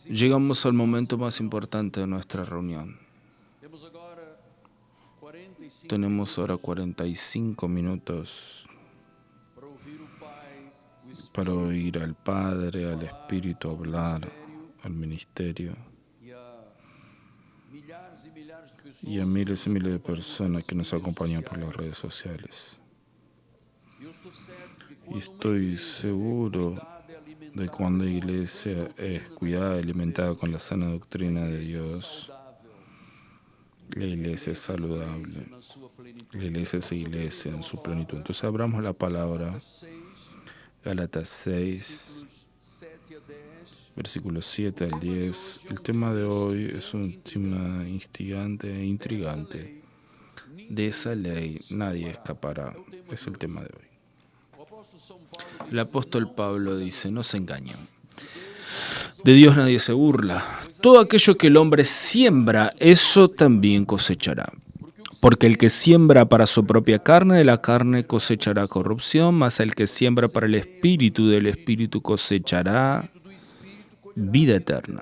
Llegamos al momento más importante de nuestra reunión. Tenemos ahora 45 minutos para oír al Padre, al Espíritu hablar, al ministerio y a miles y miles de personas que nos acompañan por las redes sociales. Y estoy seguro de que cuando la iglesia es cuidada y alimentada con la sana doctrina de Dios, la iglesia es saludable. La iglesia es iglesia en su plenitud. Entonces abramos la palabra, Gálatas 6, versículos 7 al 10. El tema de hoy es un tema instigante e intrigante. De esa ley nadie escapará. Es el tema de hoy. El apóstol Pablo dice, no se engañen. De Dios nadie se burla. Todo aquello que el hombre siembra, eso también cosechará. Porque el que siembra para su propia carne, de la carne cosechará corrupción, mas el que siembra para el Espíritu, del Espíritu cosechará vida eterna.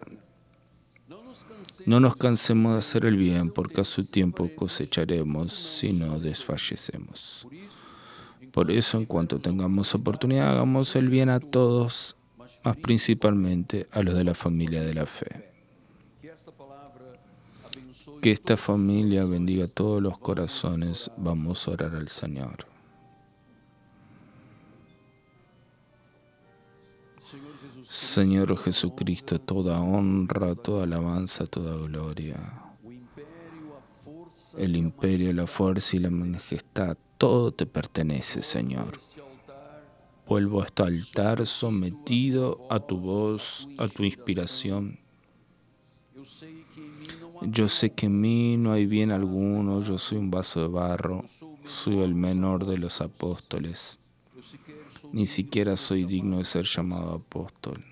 No nos cansemos de hacer el bien, porque a su tiempo cosecharemos si no desfallecemos. Por eso, en cuanto tengamos oportunidad, hagamos el bien a todos, más principalmente a los de la familia de la fe. Que esta familia bendiga todos los corazones. Vamos a orar al Señor. Señor Jesucristo, toda honra, toda alabanza, toda gloria. El imperio, la fuerza y la majestad, todo te pertenece, Señor. Vuelvo a este altar sometido a tu voz, a tu inspiración. Yo sé que en mí no hay bien alguno, yo soy un vaso de barro, soy el menor de los apóstoles. Ni siquiera soy digno de ser llamado apóstol.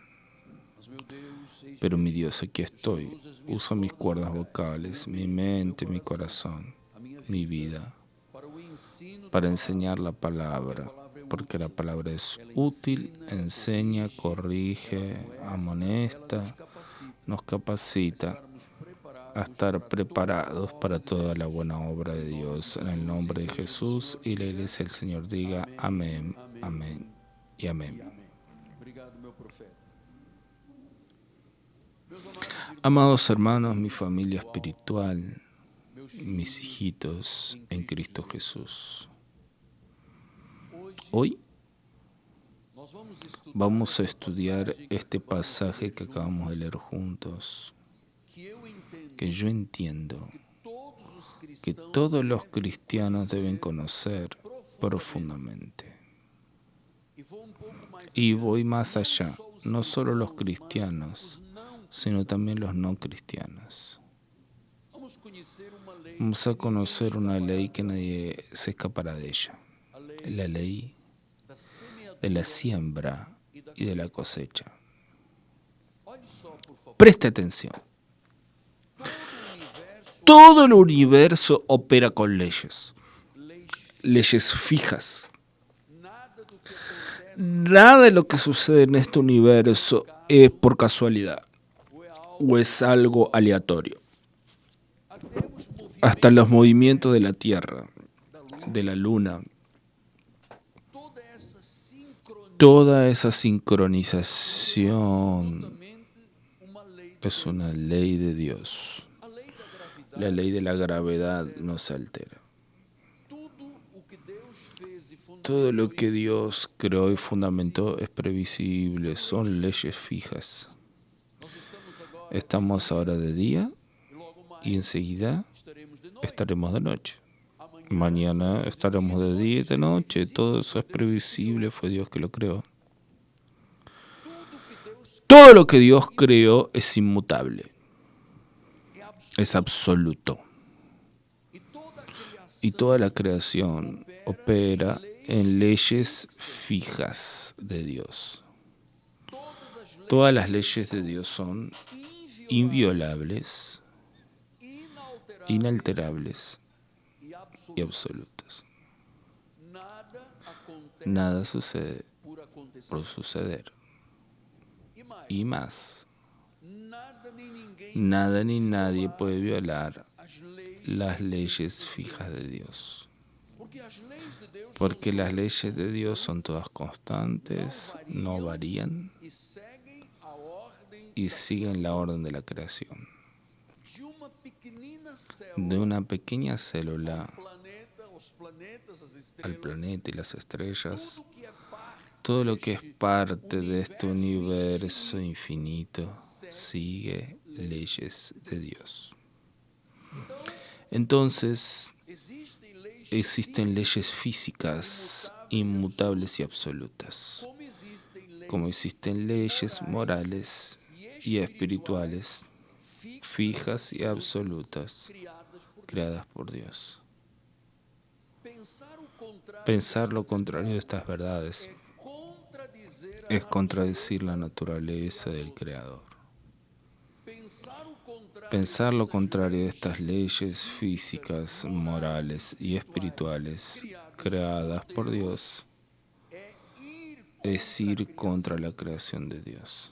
Pero mi Dios, aquí estoy. Usa mis cuerdas vocales, mi mente, mi corazón, mi vida, para enseñar la palabra, porque la palabra es útil, enseña, corrige, amonesta, nos capacita a estar preparados para toda la buena obra de Dios. En el nombre de Jesús y la iglesia del Señor diga amén, amén y amén. Amados hermanos, mi familia espiritual, mis hijitos en Cristo Jesús. Hoy vamos a estudiar este pasaje que acabamos de leer juntos, que yo entiendo que todos los cristianos deben conocer profundamente. Y voy más allá, no solo los cristianos, sino también los no cristianos. Vamos a conocer una ley que nadie se escapará de ella, la ley de la siembra y de la cosecha. Preste atención. Todo el universo opera con leyes fijas. Nada de lo que sucede en este universo es por casualidad o es algo aleatorio. Hasta los movimientos de la Tierra, de la Luna, toda esa sincronización es una ley de Dios. La ley de la gravedad no se altera. Todo lo que Dios creó y fundamentó es previsible, son leyes fijas. Estamos ahora de día y enseguida estaremos de noche. Mañana estaremos de día y de noche, todo eso es previsible, fue Dios que lo creó. Todo lo que Dios creó es inmutable, es absoluto. Y toda la creación opera en leyes fijas de Dios. Todas las leyes de Dios son inviolables, inalterables y absolutas. Nada sucede por suceder. Y más, Nada ni nadie puede violar las leyes fijas de Dios. Porque las leyes de Dios son todas constantes, no varían y siguen la orden de la creación. De una pequeña célula al planeta y las estrellas, todo lo que es parte de este universo infinito sigue leyes de Dios. Entonces, existen leyes físicas inmutables y absolutas, como existen leyes morales y espirituales fijas y absolutas creadas por Dios. Pensar lo contrario de estas verdades es contradecir la naturaleza del Creador. Pensar lo contrario de estas leyes físicas, morales y espirituales creadas por Dios es ir contra la creación de Dios.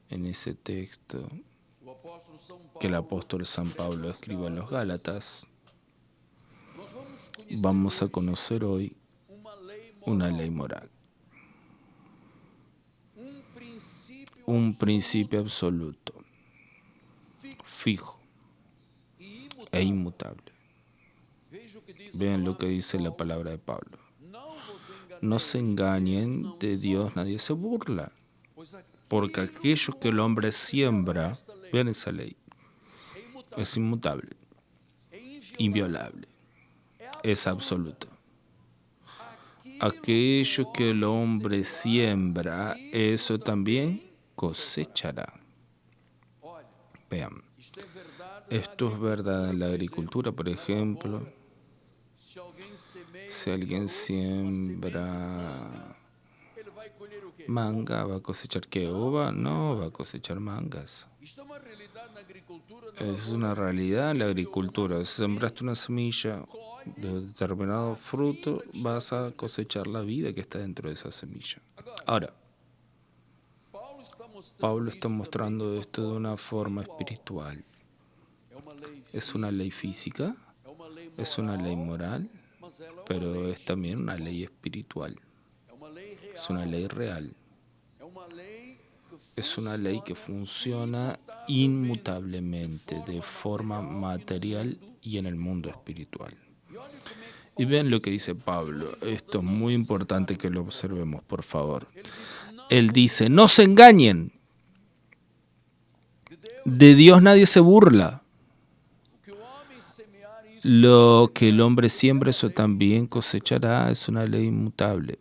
En ese texto que el apóstol San Pablo escribe en los Gálatas, vamos a conocer hoy una ley moral, un principio absoluto, fijo e inmutable. Vean lo que dice la palabra de Pablo. No se engañen, de Dios nadie se burla, porque aquello que el hombre siembra, vean esa ley, es inmutable, inviolable, es absoluto. Aquello que el hombre siembra, eso también cosechará. Vean, esto es verdad en la agricultura, por ejemplo. Si alguien siembra manga, ¿va a cosechar qué? ¿Uva? No, va a cosechar mangas. Es una realidad en la agricultura. Si sembraste una semilla de determinado fruto, vas a cosechar la vida que está dentro de esa semilla. Ahora, Pablo está mostrando esto de una forma espiritual. Es una ley física, es una ley moral, pero es también una ley espiritual. Es una ley real. Es una ley que funciona inmutablemente de forma material y en el mundo espiritual. Y vean lo que dice Pablo. Esto es muy importante que lo observemos, por favor. Él dice, no se engañen. De Dios nadie se burla. Lo que el hombre siembra, eso también cosechará. Es una ley inmutable.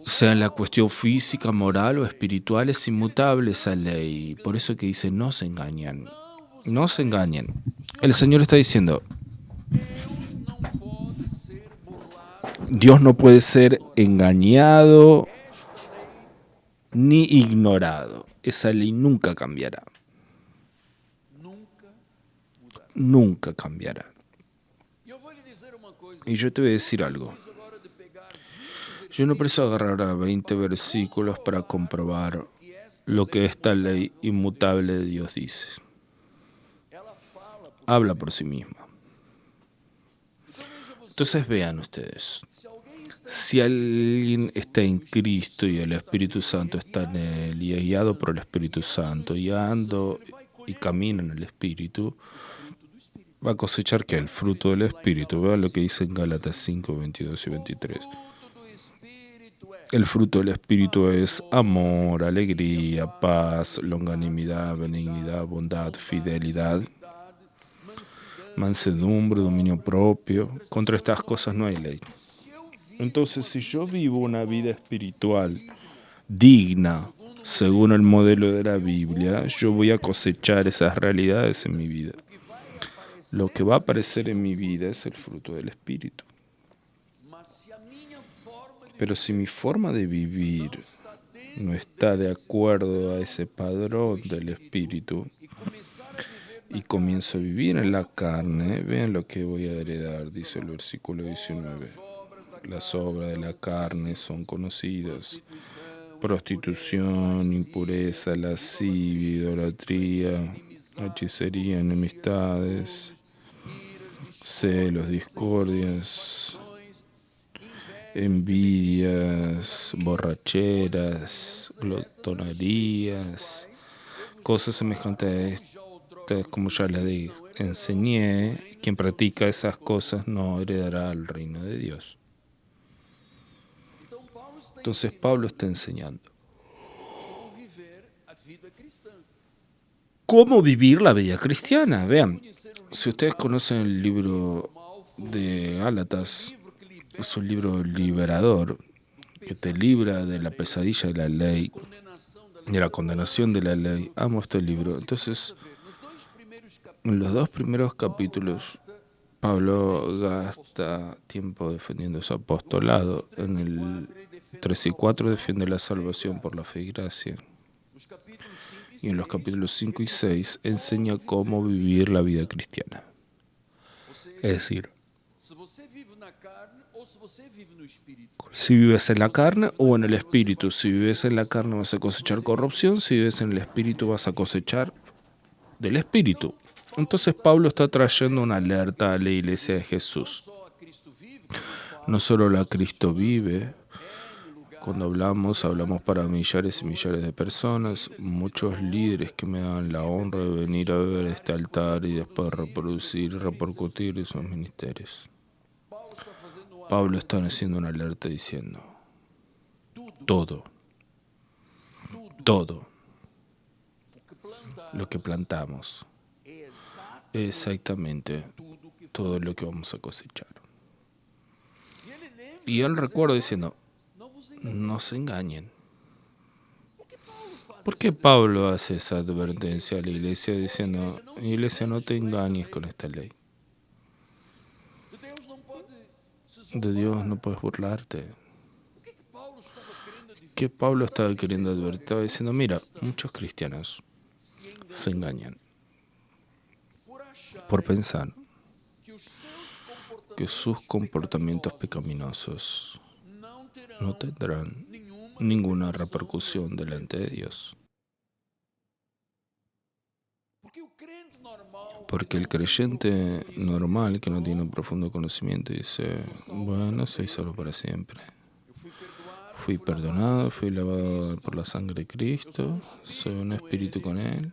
Sea en la cuestión física, moral o espiritual, es inmutable esa ley. Por eso que dice, no se engañan. No se engañen. El Señor está diciendo, Dios no puede ser engañado ni ignorado. Esa ley nunca cambiará. Nunca cambiará. Y yo te voy a decir algo. Yo no preciso agarrar a 20 versículos para comprobar lo que esta ley inmutable de Dios dice. Habla por sí misma. Entonces vean ustedes, si alguien está en Cristo y el Espíritu Santo está en él y es guiado por el Espíritu Santo y anda y camina en el Espíritu, va a cosechar ¿qué? El fruto del Espíritu. Vean lo que dice en Gálatas 5, 22 y 23. El fruto del Espíritu es amor, alegría, paz, longanimidad, benignidad, bondad, fidelidad, mansedumbre, dominio propio. Contra estas cosas no hay ley. Entonces, si yo vivo una vida espiritual digna, según el modelo de la Biblia, yo voy a cosechar esas realidades en mi vida. Lo que va a aparecer en mi vida es el fruto del Espíritu. Pero si mi forma de vivir no está de acuerdo a ese padrón del Espíritu y comienzo a vivir en la carne, vean lo que voy a heredar, dice el versículo 19. Las obras de la carne son conocidas: prostitución, impureza, lascivia, idolatría, hechicería, enemistades, celos, discordias, envidias, borracheras, glotonerías, cosas semejantes a estas, como ya les enseñé. Quien practica esas cosas no heredará el reino de Dios. Entonces Pablo está enseñando cómo vivir la vida cristiana. Vean, si ustedes conocen el libro de Gálatas, es un libro liberador que te libra de la pesadilla de la ley, de la condenación de la ley. Amo este libro. Entonces, en los 2 primeros capítulos, Pablo gasta tiempo defendiendo su apostolado. En el 3 y 4 defiende la salvación por la fe y gracia. Y en los capítulos 5 y 6 enseña cómo vivir la vida cristiana. Es decir, si vives en la carne o en el espíritu. Si vives en la carne vas a cosechar corrupción, si vives en el espíritu vas a cosechar del espíritu. Entonces Pablo está trayendo una alerta a la iglesia de Jesús. No solo la Cristo vive. Cuando hablamos para millares y millares de personas, muchos líderes que me dan la honra de venir a ver este altar y después reproducir y repercutir en sus ministerios. Pablo está haciendo una alerta diciendo: todo lo que plantamos es exactamente todo lo que vamos a cosechar. Y él recuerda diciendo: no se engañen. ¿Por qué Pablo hace esa advertencia a la iglesia diciendo: iglesia, no te engañes con esta ley? De Dios no puedes burlarte. ¿Qué Pablo estaba queriendo advertir? Estaba diciendo: mira, muchos cristianos se engañan por pensar que sus comportamientos pecaminosos no tendrán ninguna repercusión delante de Dios. Porque el creyente normal, que no tiene un profundo conocimiento, dice: bueno, soy salvo para siempre. Fui perdonado, fui lavado por la sangre de Cristo, soy un espíritu con Él.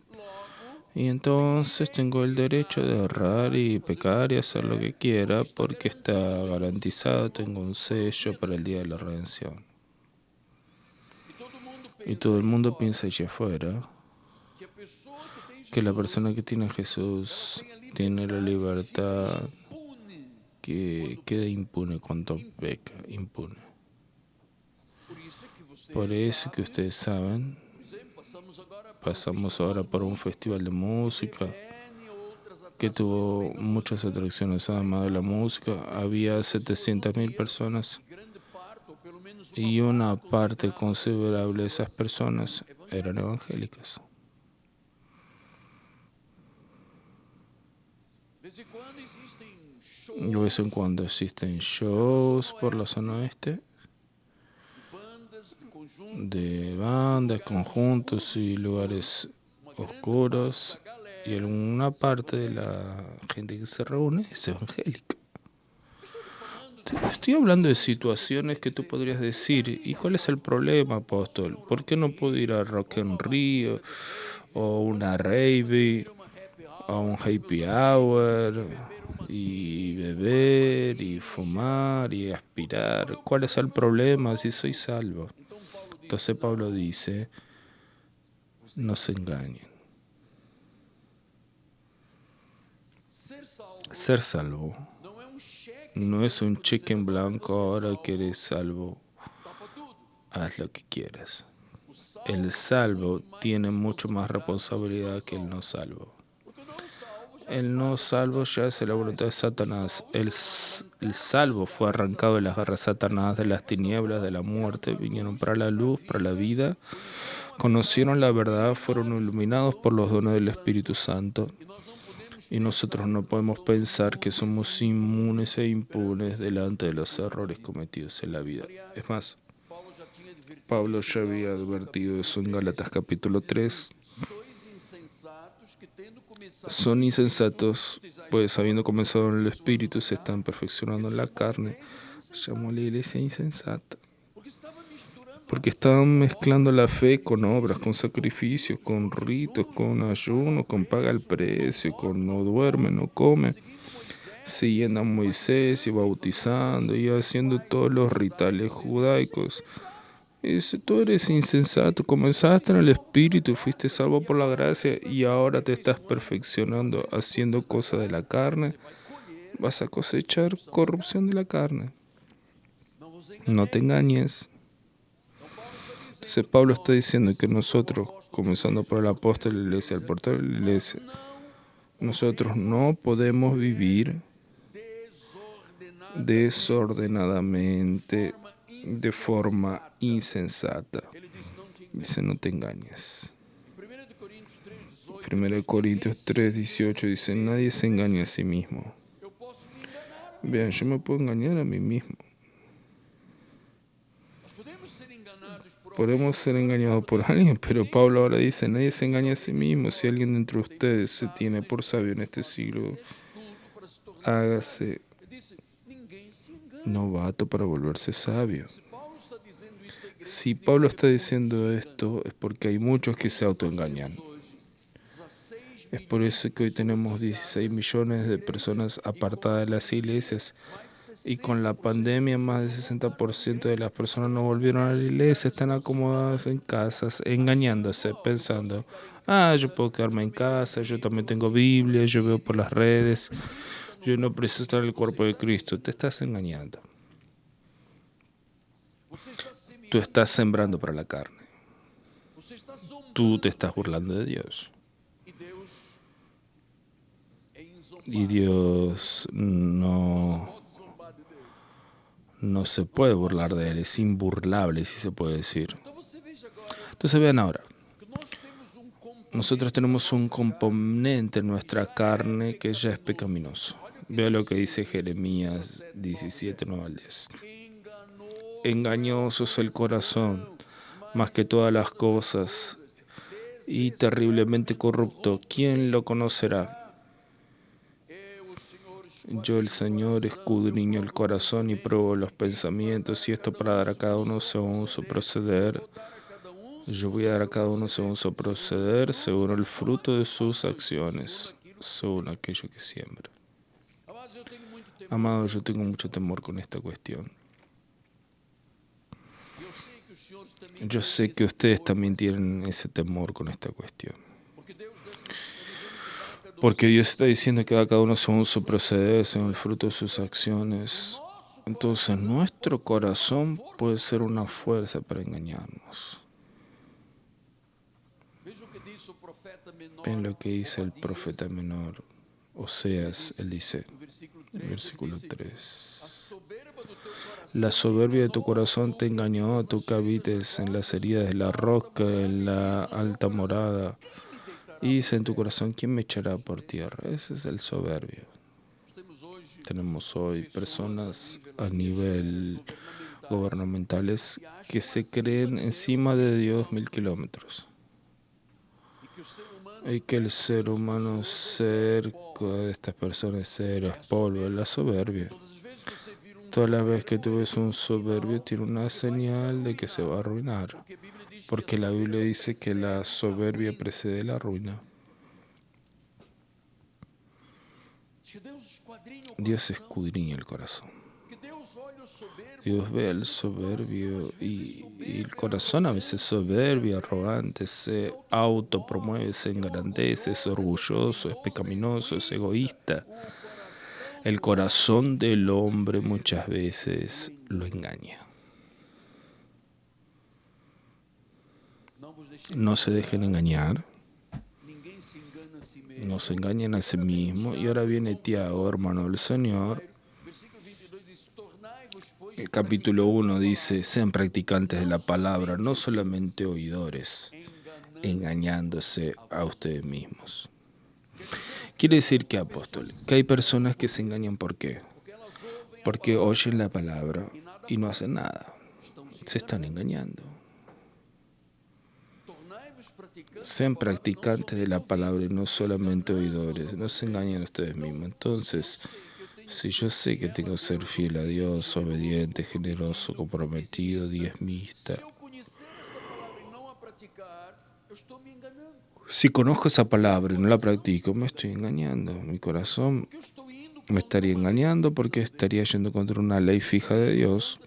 Y entonces tengo el derecho de errar y pecar y hacer lo que quiera porque está garantizado, tengo un sello para el día de la redención. Y todo el mundo piensa allá afuera que la persona que tiene a Jesús tiene la libertad, que queda impune cuando peca, impune. Por eso que ustedes saben, pasamos ahora por un festival de música que tuvo muchas atracciones, además de la música. Había 700.000 personas y una parte considerable de esas personas eran evangélicas. De vez en cuando existen shows por la zona oeste de bandas, conjuntos y lugares oscuros, y alguna parte de la gente que se reúne es evangélica. Estoy hablando de situaciones que tú podrías decir: ¿y cuál es el problema, apóstol? ¿Por qué no puedo ir a Rock en Río o una rave o un happy hour y beber y fumar y aspirar? ¿Cuál es el problema si soy salvo? Entonces Pablo dice: no se engañen. Ser salvo no es un cheque en blanco. Ahora que eres salvo, haz lo que quieras. El salvo tiene mucho más responsabilidad que el no salvo. El no salvo ya es la voluntad de Satanás. El salvo fue arrancado de las garras de Satanás, de las tinieblas, de la muerte. Vinieron para la luz, para la vida. Conocieron la verdad, fueron iluminados por los dones del Espíritu Santo. Y nosotros no podemos pensar que somos inmunes e impunes delante de los errores cometidos en la vida. Es más, Pablo ya había advertido eso en Gálatas capítulo 3. Son insensatos, pues habiendo comenzado en el espíritu, se están perfeccionando en la carne. Llamó a la iglesia insensata. Porque estaban mezclando la fe con obras, con sacrificios, con ritos, con ayuno, con paga el precio, con no duerme, no come, siguiendo a Moisés y bautizando y haciendo todos los rituales judaicos. Y dice, tú eres insensato, comenzaste en el Espíritu, fuiste salvo por la gracia y ahora te estás perfeccionando haciendo cosas de la carne, vas a cosechar corrupción de la carne. No te engañes. Entonces Pablo está diciendo que nosotros, comenzando por el apóstol de la iglesia, el portador de la iglesia, nosotros no podemos vivir desordenadamente, de forma insensata. Dice, no te engañes. 1 Corintios 3:18 dice, nadie se engaña a sí mismo. Vean, yo me puedo engañar a mí mismo. Podemos ser engañados por alguien, pero Pablo ahora dice, nadie se engaña a sí mismo. Si alguien de entre ustedes se tiene por sabio en este siglo, hágase novato para volverse sabio. Si Pablo está diciendo esto, es porque hay muchos que se autoengañan. Es por eso que hoy tenemos 16 millones de personas apartadas de las iglesias. Y con la pandemia, más del 60% de las personas no volvieron a la iglesia, están acomodadas en casas, engañándose, pensando, yo puedo quedarme en casa, yo también tengo Biblia, yo veo por las redes, yo no preciso estar en el cuerpo de Cristo. Te estás engañando. Tú estás sembrando para la carne. Tú te estás burlando de Dios. Y Dios no se puede burlar de Él, es imburlable, si se puede decir. Entonces vean ahora, nosotros tenemos un componente en nuestra carne que ya es pecaminoso. Vea lo que dice Jeremías 17, 9 al 10. Engañoso es el corazón, más que todas las cosas, y terriblemente corrupto. ¿Quién lo conocerá? Yo, el Señor, escudriño el corazón y pruebo los pensamientos, y esto para dar a cada uno según su proceder. Yo voy a dar a cada uno según su proceder, según el fruto de sus acciones, según aquello que siembra. Amado, yo tengo mucho temor con esta cuestión. Yo sé que ustedes también tienen ese temor con esta cuestión. Porque Dios está diciendo que cada uno según su proceder, según el fruto de sus acciones. Entonces nuestro corazón puede ser una fuerza para engañarnos. Ven lo que dice el profeta menor, Oseas, él dice, versículo 3. La soberbia de tu corazón te engañó, tú que habites en las heridas de la roca, en la alta morada. Y dice en tu corazón, ¿quién me echará por tierra? Ese es el soberbio. Tenemos hoy personas a nivel gubernamentales que se creen encima de Dios 1000 kilómetros. Y que el ser humano cerca de estas personas es polvo, es la soberbia. Toda la vez que tú ves un soberbio tiene una señal de que se va a arruinar. Porque la Biblia dice que la soberbia precede la ruina. Dios escudriña el corazón. Dios ve al soberbio y el corazón a veces es soberbio, arrogante, se autopromueve, se engrandece, es orgulloso, es pecaminoso, es egoísta. El corazón del hombre muchas veces lo engaña. No se dejen engañar. No se engañen a sí mismos. Y ahora viene Tiago, hermano del Señor. El capítulo 1 dice, sean practicantes de la palabra, no solamente oidores, engañándose a ustedes mismos. Quiere decir que, apóstol, que hay personas que se engañan. ¿Por qué? Porque oyen la palabra y no hacen nada. Se están engañando. Sean practicantes de la palabra y no solamente oidores. No se engañen ustedes mismos. Entonces, si yo sé que tengo que ser fiel a Dios, obediente, generoso, comprometido, diezmista, si conozco esa palabra y no la practico, me estoy engañando. Mi corazón me estaría engañando porque estaría yendo contra una ley fija de Dios.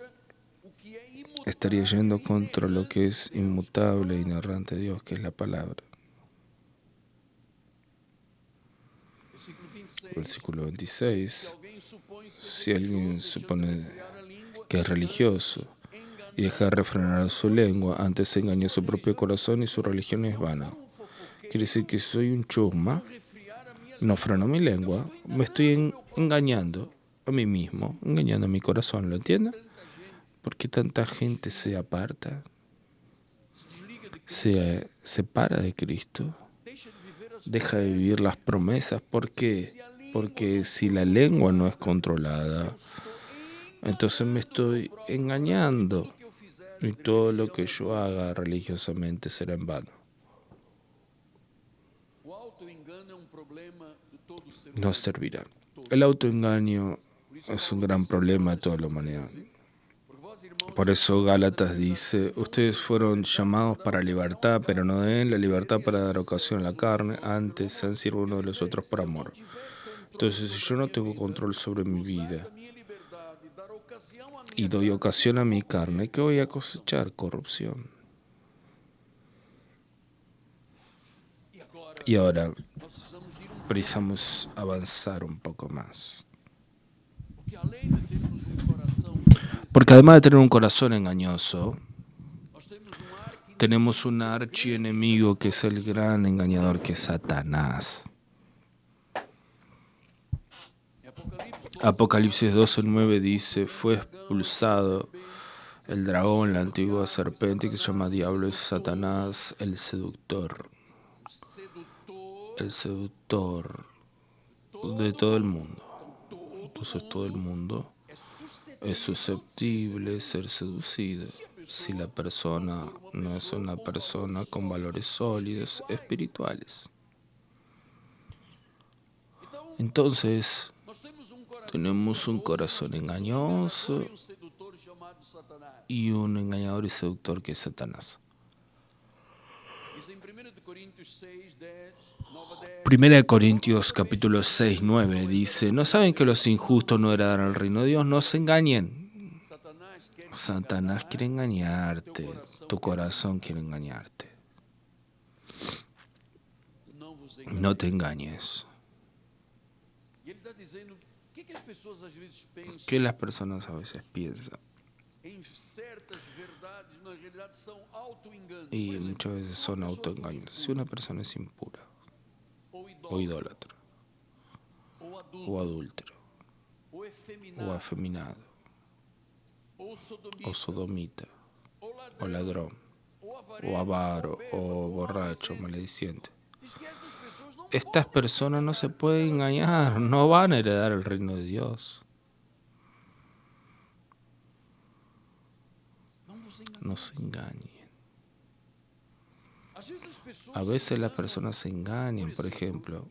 Estaría yendo contra lo que es inmutable e inerrante de Dios, que es la palabra. Versículo 26. Si alguien supone que es religioso y deja de refrenar su lengua, antes se engañó su propio corazón y su religión es vana. Quiere decir que si soy un chusma, no freno mi lengua, me estoy engañando a mí mismo, engañando a mi corazón, ¿lo entienden? ¿Por qué tanta gente se aparta? Se separa de Cristo, deja de vivir las promesas. ¿Por qué? Porque si la lengua no es controlada, entonces me estoy engañando y todo lo que yo haga religiosamente será en vano. No servirá. El autoengaño es un gran problema de toda la humanidad. Por eso Gálatas dice, ustedes fueron llamados para libertad, pero no den la libertad para dar ocasión a la carne, antes sean siervos uno de los otros por amor. Entonces, si yo no tengo control sobre mi vida y doy ocasión a mi carne, ¿qué voy a cosechar? Corrupción. Y ahora precisamos avanzar un poco más. Porque además de tener un corazón engañoso, tenemos un archienemigo que es el gran engañador, que es Satanás. Apocalipsis 12:9 dice, fue expulsado el dragón, la antigua serpiente que se llama Diablo y Satanás, el seductor de todo el mundo. Entonces todo el mundo es susceptible de ser seducido si la persona no es una persona con valores sólidos espirituales. Entonces, tenemos un corazón engañoso y un engañador y seductor que es Satanás. Primera de Corintios capítulo 6:9 dice, ¿no saben que los injustos no heredarán el reino de Dios? No se engañen. Satanás quiere engañarte, tu corazón quiere engañarte. No te engañes. ¿Qué las personas a veces piensan? Y muchas veces son autoengaños. Si una persona es impura, o idólatra, o adúltero, o afeminado, o sodomita, o ladrón, o avaro, o borracho, malediciente. Estas personas no se pueden engañar, no van a heredar el reino de Dios. No se engañen. A veces las personas se engañan, por ejemplo,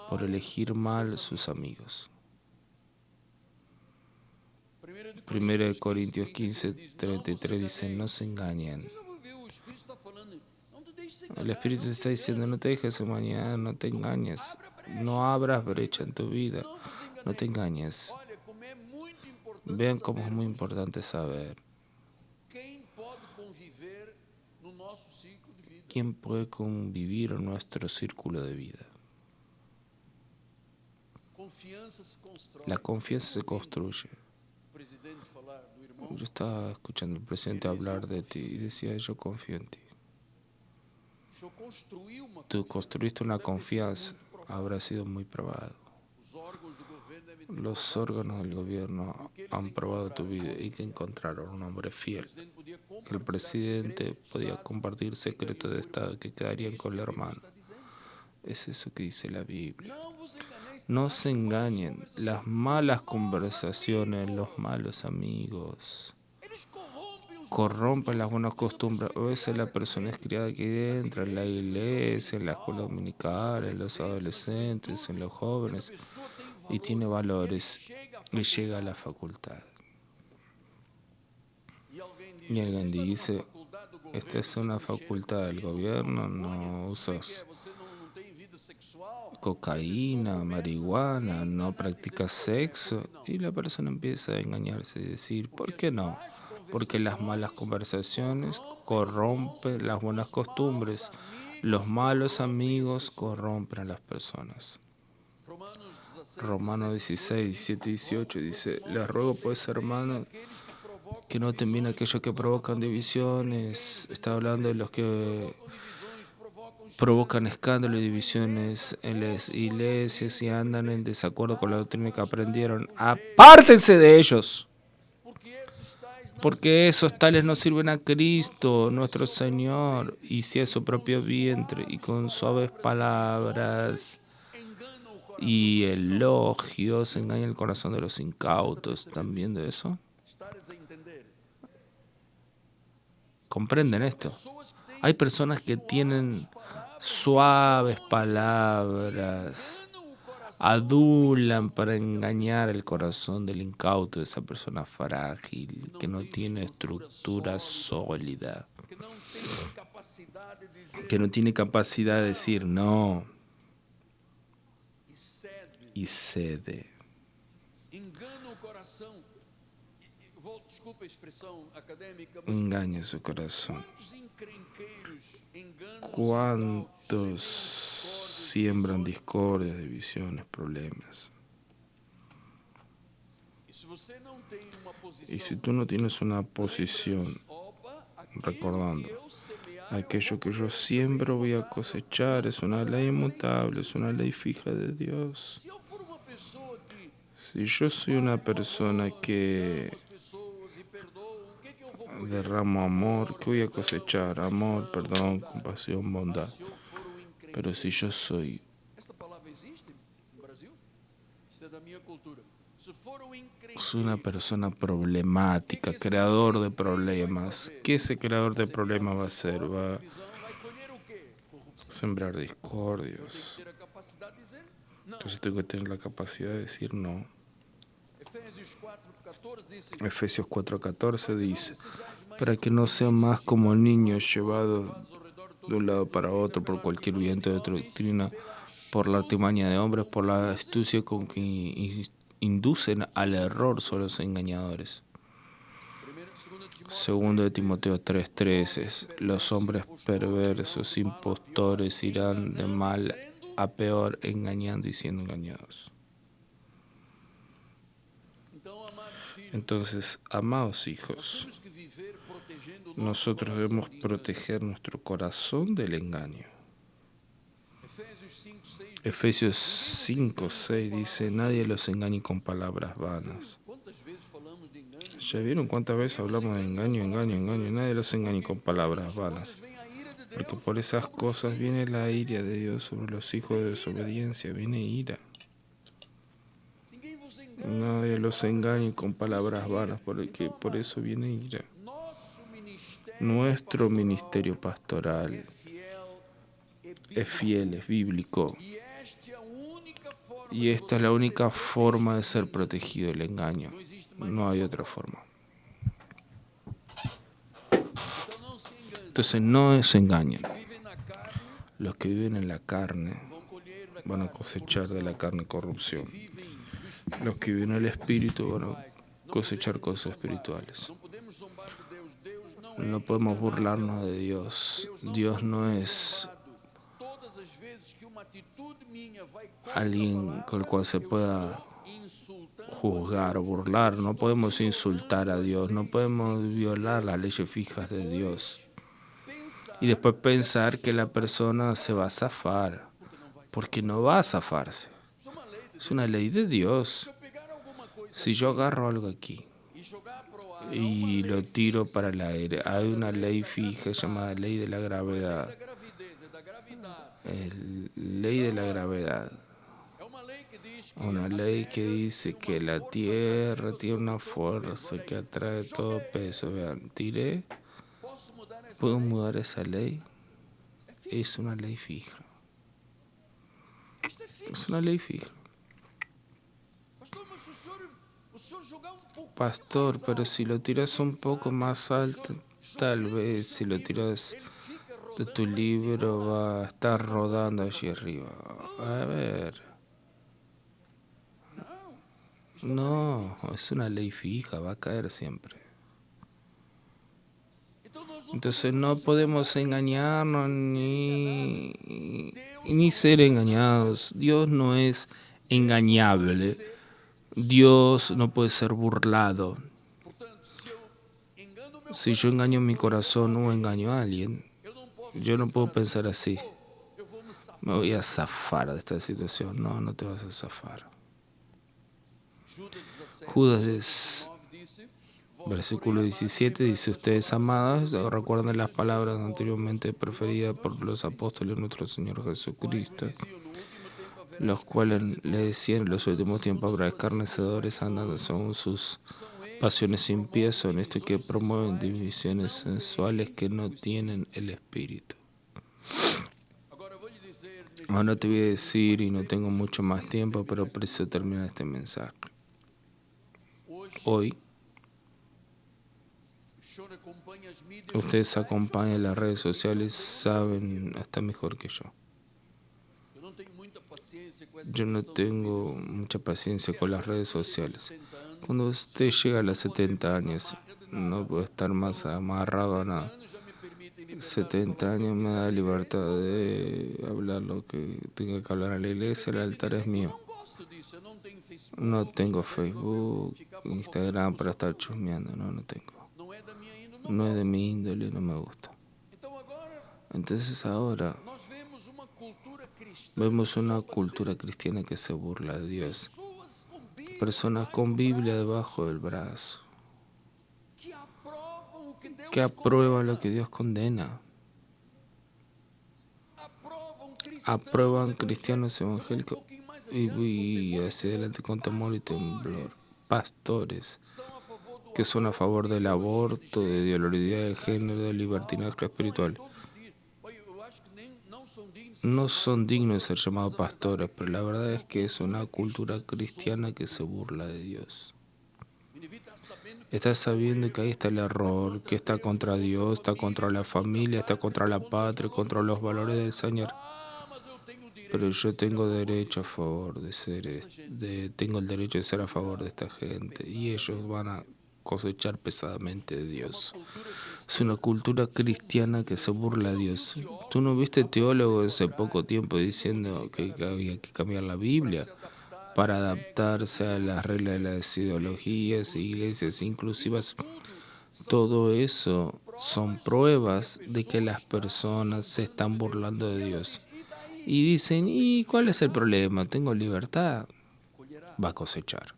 por elegir mal sus amigos. 1 Corintios 15:33 dice, no se engañen. El Espíritu te está diciendo, no te dejes engañar, no te engañes. No abras brecha en tu vida, no te engañes. Vean cómo es muy importante saber quién puede convivir en nuestro círculo de vida. La confianza se construye. Yo estaba escuchando al presidente hablar de ti y decía, yo confío en ti. Tú construiste una confianza, habrá sido muy probado. Los órganos del gobierno han probado tu vida y que encontraron un hombre fiel. Que el presidente podía compartir secretos de Estado que quedarían con el hermano. Es eso que dice la Biblia. No se engañen. Las malas conversaciones, los malos amigos, corrompen las buenas costumbres. A veces la persona es criada aquí dentro, en la iglesia, en la escuela dominical, en los adolescentes, en los jóvenes, y tiene valores y llega a la facultad. Y alguien dice, esta es una facultad del gobierno, no usas cocaína, marihuana, no practicas sexo, y la persona empieza a engañarse y decir, ¿por qué no? Porque las malas conversaciones corrompen las buenas costumbres, los malos amigos corrompen a las personas. Romanos 16, 17 y 18 dice, les ruego pues, hermanos, que no temen aquellos que provocan divisiones. Está hablando de los que provocan escándalo y divisiones en las iglesias y andan en desacuerdo con la doctrina que aprendieron. ¡Apártense de ellos! Porque esos tales no sirven a Cristo, nuestro Señor, y si a su propio vientre, y con suaves palabras y elogios engaña el corazón de los incautos. ¿Están viendo eso? ¿Comprenden esto? Hay personas que tienen suaves palabras, adulan para engañar el corazón del incauto, de esa persona frágil, que no tiene estructura sólida, que no tiene capacidad de decir no y cede. Engaña su corazón. ¿Cuántos siembran discordias, divisiones, problemas? Y si tú no tienes una posición, recordando, aquello que yo siembro voy a cosechar, es una ley inmutable, es una ley fija de Dios. Si yo soy una persona que derramo amor, ¿qué voy a cosechar? Amor, perdón, compasión, bondad. Pero si yo soy una persona problemática, creador de problemas, ¿qué ese creador de problemas va a hacer? Va a sembrar discordios. Entonces tengo que tener la capacidad de decir no. Efesios 4:14 dice, para que no sean más como niños llevados de un lado para otro por cualquier viento de doctrina, por la artimaña de hombres, por la astucia con que inducen al error son los engañadores. Segundo de Timoteo 3:13, los hombres perversos, impostores, irán de mal a peor, engañando y siendo engañados. Entonces, amados hijos, nosotros debemos proteger nuestro corazón del engaño. Efesios 5:6 dice, nadie los engañe con palabras vanas. ¿Ya vieron cuántas veces hablamos de engaño? Nadie los engañe con palabras vanas. Porque por esas cosas viene la ira de Dios sobre los hijos de desobediencia, viene ira. Nadie los engañe con palabras vanas, porque por eso viene ira. Nuestro ministerio pastoral es fiel, es bíblico. Y esta es la única forma de ser protegido del engaño. No hay otra forma. Entonces no se engañen. Los que viven en la carne van a cosechar de la carne corrupción. Los que viven en el espíritu van a cosechar cosas espirituales. No podemos burlarnos de Dios. Dios no es alguien con el cual se pueda juzgar o burlar. No podemos insultar a Dios. No podemos violar las leyes fijas de Dios. Y después pensar que la persona se va a zafar. Porque no va a zafarse. Es una ley de Dios. Si yo agarro algo aquí y lo tiro para el aire, hay una ley fija llamada ley de la gravedad. ley de la gravedad. Una ley que dice que la Tierra tiene una fuerza que atrae todo peso. Vean, tiré, ¿puedo mudar esa ley? Es una ley fija. Es una ley fija. Pastor, pero si lo tiras un poco más alto, tal vez si lo tiras de tu libro va a estar rodando allí arriba. A ver. No, es una ley fija, va a caer siempre. Entonces no podemos engañarnos ni ser engañados. Dios no es engañable. Dios no puede ser burlado. Si yo engaño mi corazón o engaño a alguien, yo no puedo pensar así. Me voy a zafar de esta situación. No, no te vas a zafar. Judas, versículo 17, dice: ustedes, amados, recuerden las palabras anteriormente preferidas por los apóstoles de nuestro Señor Jesucristo, los cuales le decían en los últimos tiempos: habrá escarnecedores andando según sus pasiones impías, son estos que promueven divisiones sensuales que no tienen el Espíritu. Ahora te voy a decir, y no tengo mucho más tiempo, pero preciso terminar este mensaje. Hoy, ustedes acompañan las redes sociales, saben hasta mejor que yo. Yo no tengo mucha paciencia con las redes sociales. Cuando usted llega a los 70 años, no puedo estar más amarrado a nada. 70 años me da libertad de hablar lo que tenga que hablar a la iglesia, el altar es mío. No tengo Facebook, Instagram para estar chusmeando, no tengo. No es de mi índole, no me gusta. Entonces ahora vemos una cultura cristiana que se burla de Dios. Personas con Biblia debajo del brazo, que aprueban lo que Dios condena. Aprueban cristianos evangélicos y hacia adelante con temor y temblor. Pastores que son a favor del aborto, de ideología de género, de libertinaje espiritual. No son dignos de ser llamados pastores, pero la verdad es que es una cultura cristiana que se burla de Dios. Estás sabiendo que ahí está el error, que está contra Dios, está contra la familia, está contra la patria, contra los valores del Señor. Pero yo tengo derecho a favor tengo el derecho de ser a favor de esta gente, y ellos van a cosechar pesadamente de Dios. Es una cultura cristiana que se burla de Dios. ¿Tú no viste teólogos hace poco tiempo diciendo que había que cambiar la Biblia para adaptarse a las reglas de las ideologías e iglesias inclusivas? Todo eso son pruebas de que las personas se están burlando de Dios. Y dicen: ¿y cuál es el problema? Tengo libertad. Va a cosechar.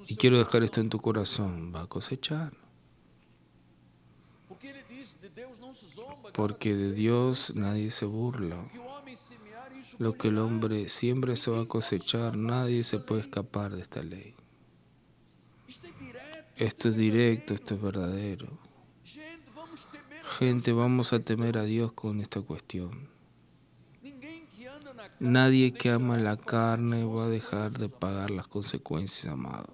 Y quiero dejar esto en tu corazón. Va a cosechar. Porque de Dios nadie se burla. Lo que el hombre siembra, eso va a cosechar. Nadie se puede escapar de esta ley. Esto es directo, esto es verdadero. Gente, vamos a temer a Dios con esta cuestión. Nadie que ama la carne va a dejar de pagar las consecuencias, amado.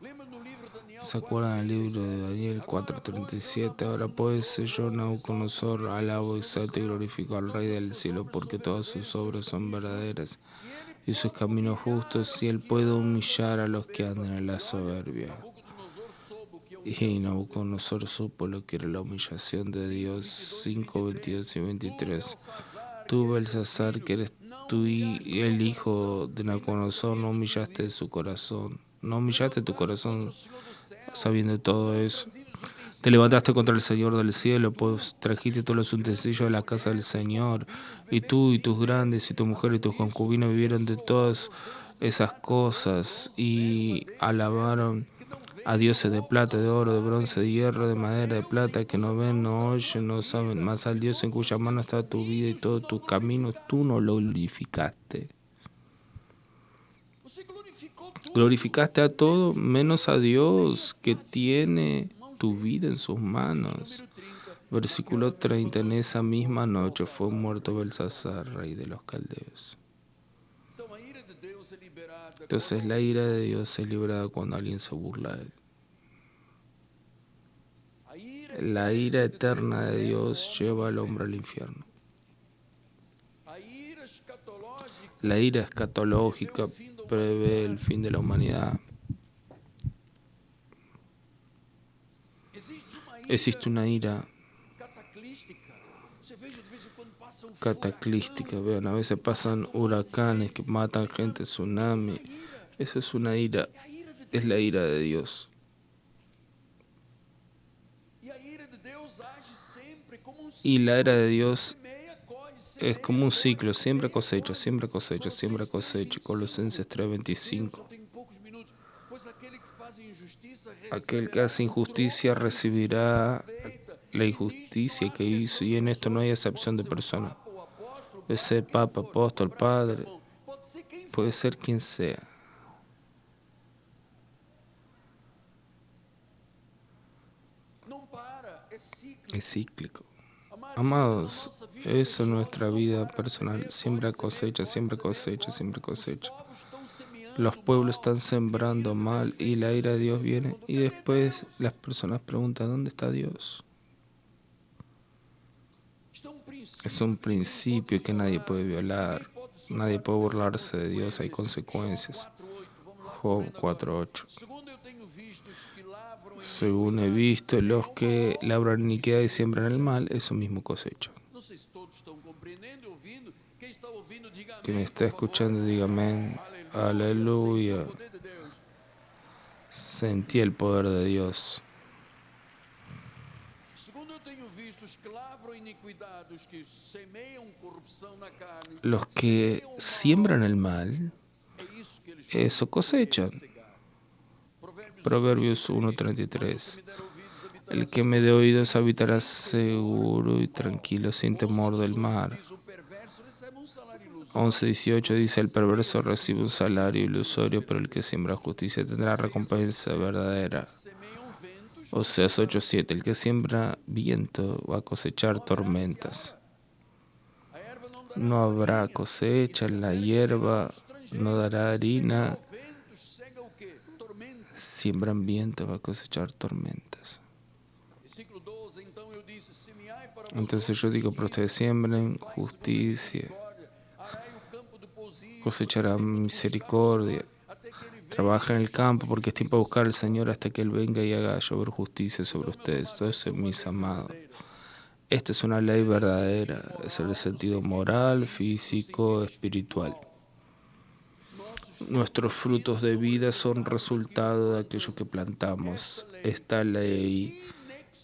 ¿Se acuerdan del libro de Daniel 4:37? Ahora pues yo, Nabucodonosor, alabo, exalto y glorifico al Rey del cielo, porque todas sus obras son verdaderas y sus caminos justos, y él puede humillar a los que andan en la soberbia. Y Nabucodonosor supo lo que era la humillación de Dios. 5:22 y 23. Tú, Belsasar, que eres tú y el hijo de Nabucodonosor, no humillaste su corazón. No humillaste tu corazón sabiendo todo eso. Te levantaste contra el Señor del cielo, pues trajiste todos los utensilios de la casa del Señor. Y tú y tus grandes y tu mujer y tus concubinas vivieron de todas esas cosas y alabaron a dioses de plata, de oro, de bronce, de hierro, de madera, de plata, que no ven, no oyen, no saben, más al Dios en cuya mano está tu vida y todos tus caminos, tú no lo glorificaste. Glorificaste a todo menos a Dios que tiene tu vida en sus manos. Versículo 30. En esa misma noche fue muerto Belsasar, rey de los caldeos. Entonces la ira de Dios es librada cuando alguien se burla de él. La ira eterna de Dios lleva al hombre al infierno. La ira escatológica prevé el fin de la humanidad. Existe una ira cataclística. Vean, a veces pasan huracanes que matan gente, tsunami. Eso es una ira, es la ira de Dios. Y la ira de Dios es como un ciclo, siempre cosecha, siempre cosecha, siempre cosecha. Colosenses 3:25. Aquel que hace injusticia recibirá la injusticia que hizo, y en esto no hay excepción de persona. Puede ser papa, apóstol, padre, puede ser quien sea. Es cíclico. Amados, eso es nuestra vida personal. Siempre cosecha, siempre cosecha, siempre cosecha. Los pueblos están sembrando mal y la ira de Dios viene, y después las personas preguntan, ¿dónde está Dios? Es un principio que nadie puede violar, nadie puede burlarse de Dios, hay consecuencias. Job 4:8. Según he visto, los que labran iniquidad y siembran el mal, eso mismo cosecha. Quien está escuchando, diga amén. Aleluya. Sentí el poder de Dios. Los que siembran el mal, eso cosechan. Proverbios 1:33. El que me dé oídos habitará seguro y tranquilo, sin temor del mal. 11:18 dice, el perverso recibe un salario ilusorio, pero el que siembra justicia tendrá recompensa verdadera. Oseas 8:7, el que siembra viento va a cosechar tormentas. No habrá cosecha, la hierba no dará harina. Siembran viento, va a cosechar tormentas. Entonces yo digo, pero ustedes siembren justicia, cosecharán misericordia. Trabaja en el campo porque es tiempo de buscar al Señor hasta que Él venga y haga llover justicia sobre ustedes. Todo eso, mis amados. Esta es una ley verdadera, es el sentido moral, físico, espiritual. Nuestros frutos de vida son resultado de aquello que plantamos. Esta ley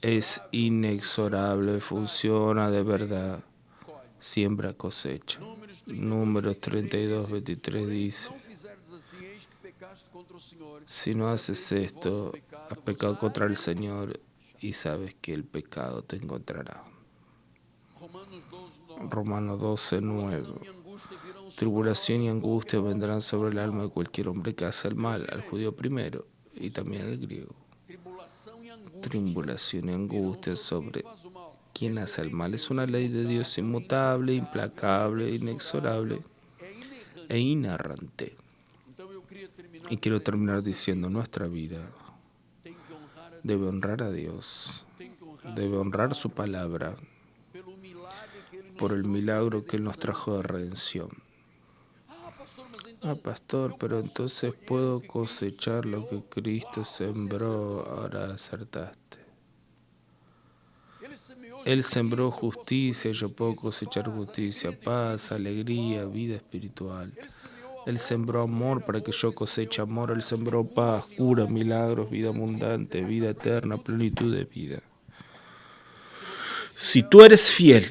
es inexorable, funciona de verdad. Siembra, cosecha. Números 32:23 dice, si no haces esto, has pecado contra el Señor y sabes que el pecado te encontrará. Romanos 12:9. Tribulación y angustia vendrán sobre el alma de cualquier hombre que hace el mal, al judío primero y también al griego. Tribulación y angustia sobre quien hace el mal. Es una ley de Dios inmutable, implacable, inexorable e inerrante. Y quiero terminar diciendo, nuestra vida debe honrar a Dios, debe honrar su palabra por el milagro que Él nos trajo de redención. Pastor, pero entonces puedo cosechar lo que Cristo sembró. Ahora acertaste. Él sembró justicia, yo puedo cosechar justicia, paz, alegría, vida espiritual. Él sembró amor para que yo coseche amor. Él sembró paz, cura, milagros, vida abundante, vida eterna, plenitud de vida. Si tú eres fiel,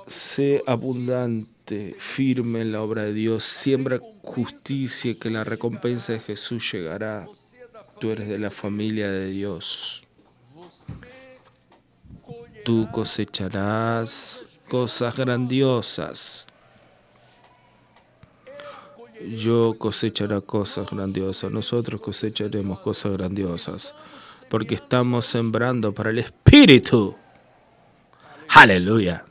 sé abundante, firme en la obra de Dios, siembra justicia, que la recompensa de Jesús llegará. Tú eres de la familia de Dios. Tú cosecharás cosas grandiosas. Yo cosecharé cosas grandiosas. Nosotros cosecharemos cosas grandiosas. Porque estamos sembrando para el Espíritu. Aleluya.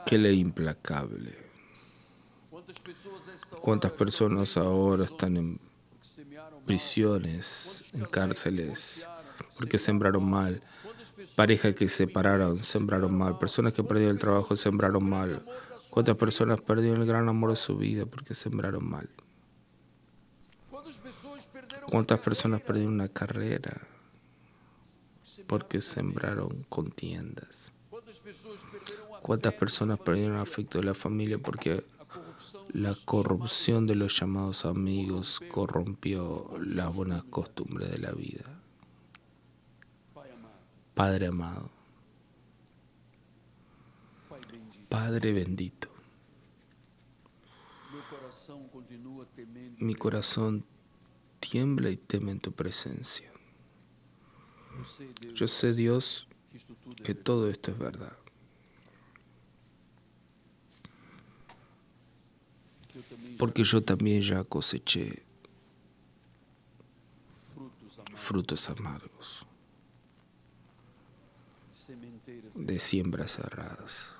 Qué ley implacable. ¿Cuántas personas ahora están en prisiones, en cárceles, porque sembraron mal? Parejas que se separaron, sembraron mal. Personas que perdieron el trabajo, sembraron mal. ¿Cuántas personas perdieron el gran amor de su vida porque sembraron mal? ¿Cuántas personas perdieron una carrera porque sembraron contiendas? ¿Cuántas personas perdieron el afecto de la familia porque la corrupción de los llamados amigos corrompió las buenas costumbres de la vida? Padre amado, Padre bendito, mi corazón tiembla y teme en tu presencia. Yo sé, Dios, que todo esto es verdad. Porque yo también ya coseché frutos amargos de siembras cerradas.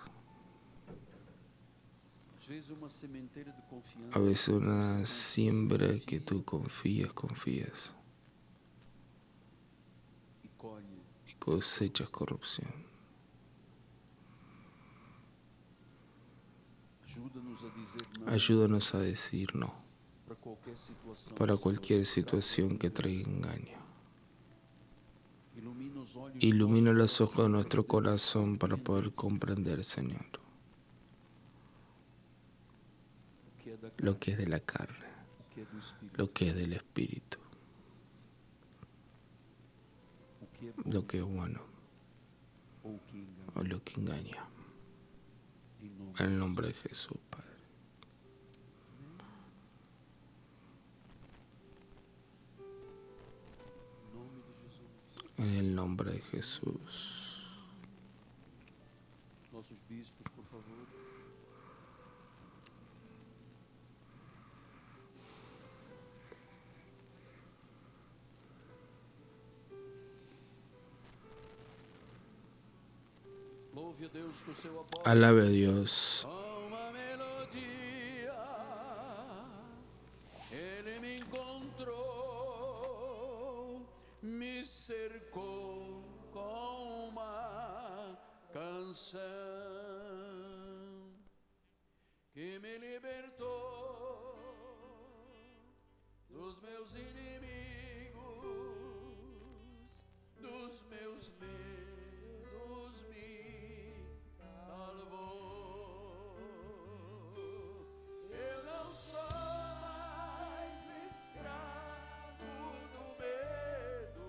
A veces una siembra que tú confías y cosechas corrupción. Ayúdanos a decir no para cualquier situación que traiga engaño. Ilumina los ojos de nuestro corazón para poder comprender, Señor, lo que es de la carne, lo que es del Espíritu, lo que es bueno o lo que engaña. En el nombre de Jesús, Padre. En el nombre de Jesús. Alabe a Dios. Me cercou com uma canção que me libertou dos meus inimigos, dos meus medos, me salvou. Eu não sou mais escravo do medo.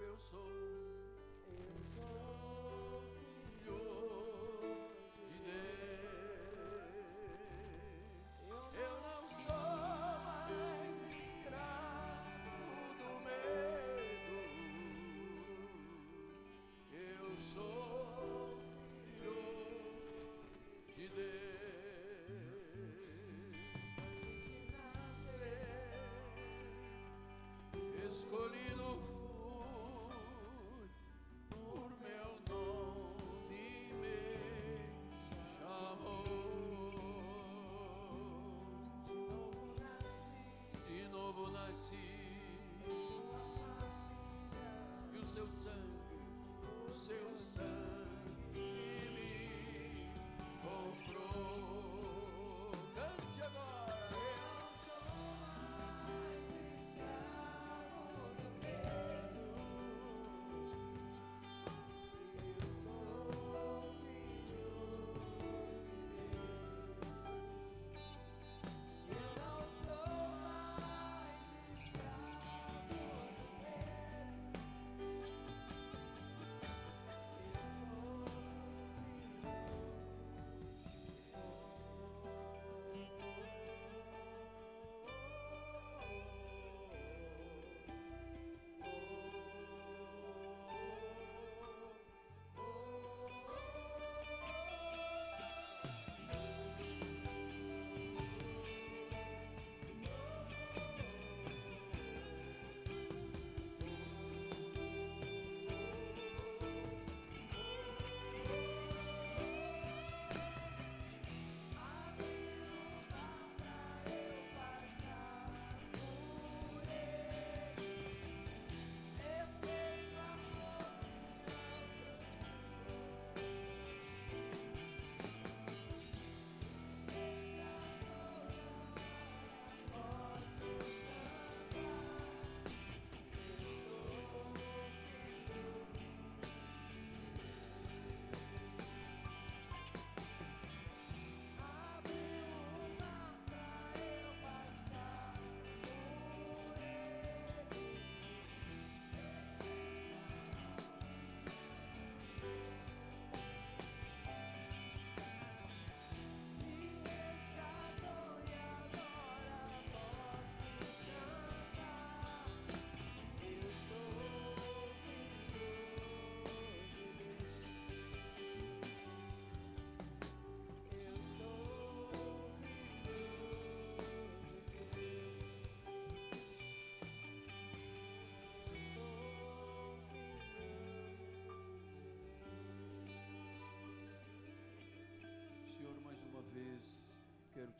Eu sou filho de Deus. Eu não sou mais escravo do medo. Eu sou filho de Deus. Escolhido por meu nome me chamou. De novo nasci. E o seu sangue me comprou. Cante agora.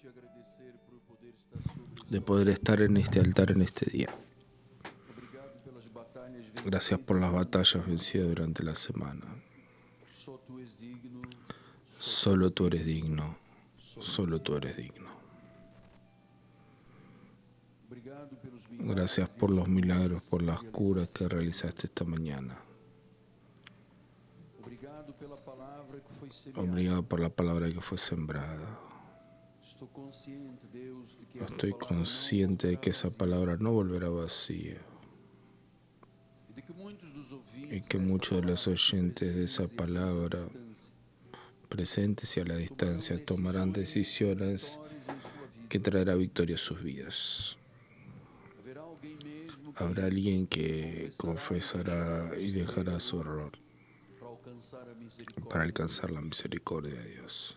te agradecer por poder estar sobre de esse poder altar. estar en este altar en este día. Obrigado pelas batalhas Gracias por las vencidas. batallas vencidas durante la semana. Só tu és digno. Solo tú eres digno. Solo tú eres digno. Obrigado pelos Gracias milagres e por as los milagros, por curas las que curas realizaste que esta realizaste esta mañana. manhã. Obrigado pela palavra que foi semeada. Obrigado por la palabra que fue sembrada. Estou consciente, Deus, de que essa Estoy palavra não consciente de voltará que esa vazia. palabra no volverá vacía E de que muitos dos y ouvintes que desta muchos de los palavra aqui oyentes de esa presentes e aqueles à palabra, distância, presentes y a la distancia, tomarán decisiones vitórias em sua vida. que traerá victoria a sus vidas. Haverá alguém mesmo que Habrá alguien que confesará y dejará su error para alcançar a misericórdia. para alcanzar la misericordia de Dios.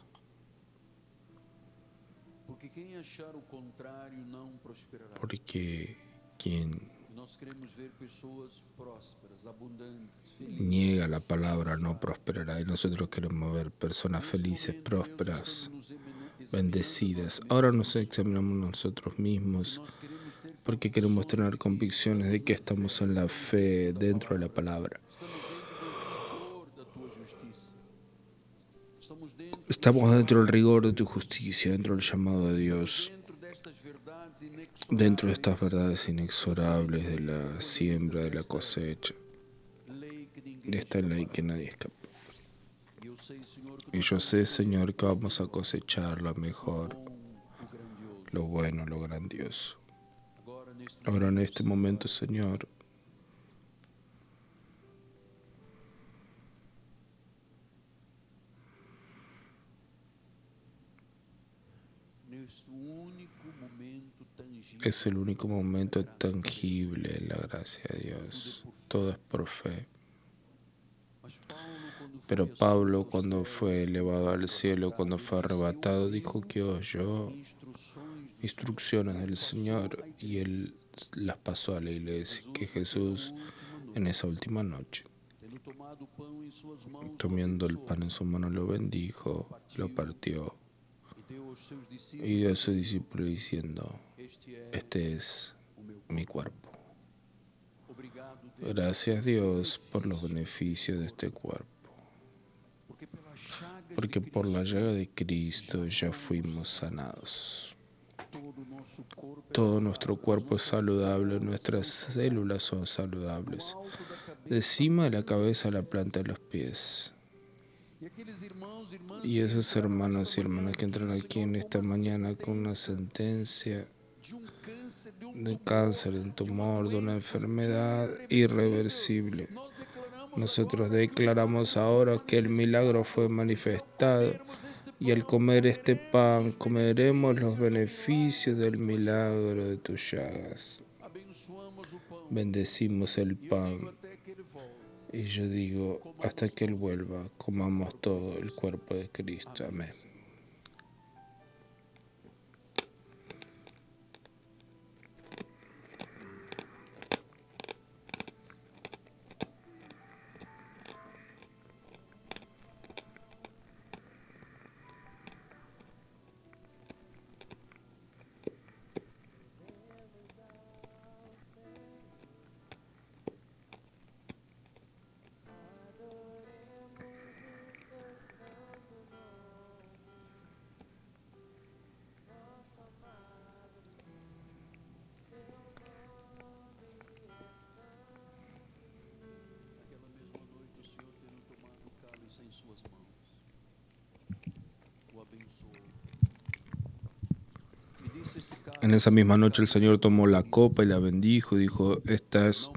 Porque quem achar o contrário não prosperará. Porque quien Nós queremos ver pessoas prósperas, abundantes, felizes. niega la palabra no prosperará, y nosotros queremos ver personas felices, prósperas, bendecidas. Ahora nos examinamos nosotros mismos porque queremos tener convicciones de que estamos en la fe dentro de la palabra. Estamos dentro do rigor da tua justiça. Estamos dentro del rigor de tu justicia, dentro del llamado de Dios, dentro de estas verdades inexorables de la siembra, de la cosecha, de esta ley que nadie escapa. Y yo sé, Señor, que vamos a cosechar lo mejor, lo bueno, lo grandioso. Ahora en este momento, Señor, es el único momento tangible en la gracia de Dios. Todo es por fe. Pero Pablo, cuando fue elevado al cielo, cuando fue arrebatado, dijo que oyó instrucciones del Señor y él las pasó a la iglesia, que Jesús en esa última noche, tomando el pan en su mano, lo bendijo, lo partió y dio a sus discípulos diciendo: este es mi cuerpo. Gracias, Dios, por los beneficios de este cuerpo, porque por la llaga de Cristo ya fuimos sanados. Todo nuestro cuerpo es saludable, nuestras células son saludables, de cima de la cabeza a la planta de los pies. Y esos hermanos y hermanas que entran aquí en esta mañana con una sentencia de cáncer, de un tumor, de una enfermedad irreversible, nosotros declaramos ahora que el milagro fue manifestado y al comer este pan comeremos los beneficios del milagro de tus llagas. Bendecimos el pan y yo digo, hasta que Él vuelva, comamos todo el cuerpo de Cristo. Amén. Em suas mãos, o abençoou. En esa misma noche el Señor tomó la copa y la bendijo y dijo: esta es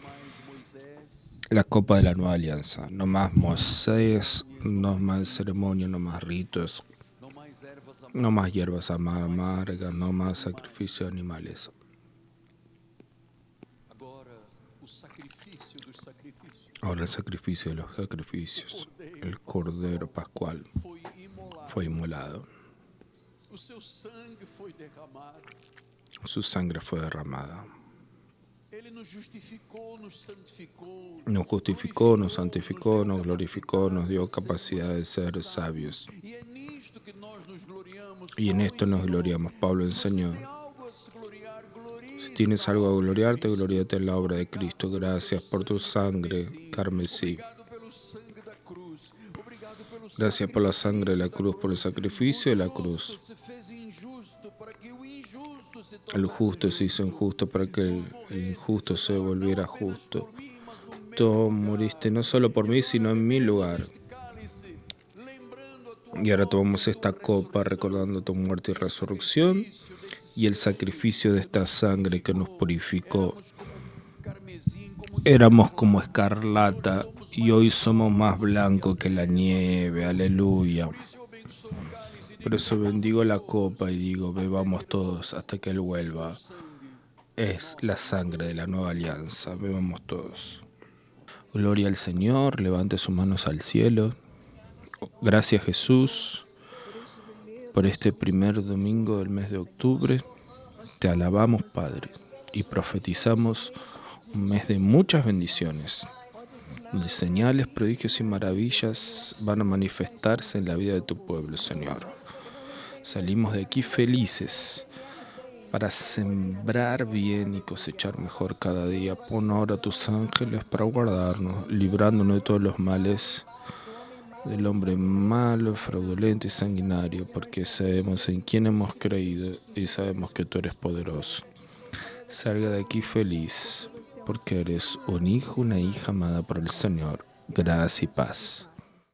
la copa de la nueva alianza. No más Moisés, no más ceremonia, no más ritos, no más hierbas amargas, no más sacrificio de animales. Ahora el sacrificio de los sacrificios, el Cordero Pascual, fue inmolado. Su sangre fue derramada. Ele nos justificou, nos santificou. Nos justificó, nos santificó, nos glorificó, nos dio capacidad de ser sabios. E é nisto que nós nos gloriamos. Y en Paulo esto nos ensinou, gloriamos. Pablo se você enseñó. tem algo a se gloriar, glorie Si tienes na algo a obra de gloriarte, Cristo. gloriate en la obra de Cristo. Gracias por tu sangre carmesí. Obrigado pelo sangue da cruz. Obrigado pelo Gracias por la sangre de la sacrifício cruz, por el sacrificio de la O cruz. justo se fez injusto para que o injusto se El tornasse justo se hizo injusto para que el injusto se volviera justo. Tú moriste no solo por mí, sino en mi lugar. Y ahora tomamos esta copa recordando tu muerte y resurrección y el sacrificio de esta sangre que nos purificó. Éramos como escarlata y hoy somos más blancos que la nieve. Aleluya. Por eso bendigo la copa y digo, bebamos todos hasta que Él vuelva. Es la sangre de la nueva alianza. Bebamos todos. Gloria al Señor. Levante sus manos al cielo. Gracias, Jesús, por este primer domingo del mes de octubre. Te alabamos, Padre, y profetizamos un mes de muchas bendiciones, donde señales, prodigios y maravillas van a manifestarse en la vida de tu pueblo, Señor. Salimos de aquí felices para sembrar bien y cosechar mejor cada día. Pon ahora a tus ángeles para guardarnos, librándonos de todos los males del hombre malo, fraudulento y sanguinario, porque sabemos en quién hemos creído y sabemos que tú eres poderoso. Salga de aquí feliz, porque eres un hijo, una hija amada por el Señor. Gracia y paz.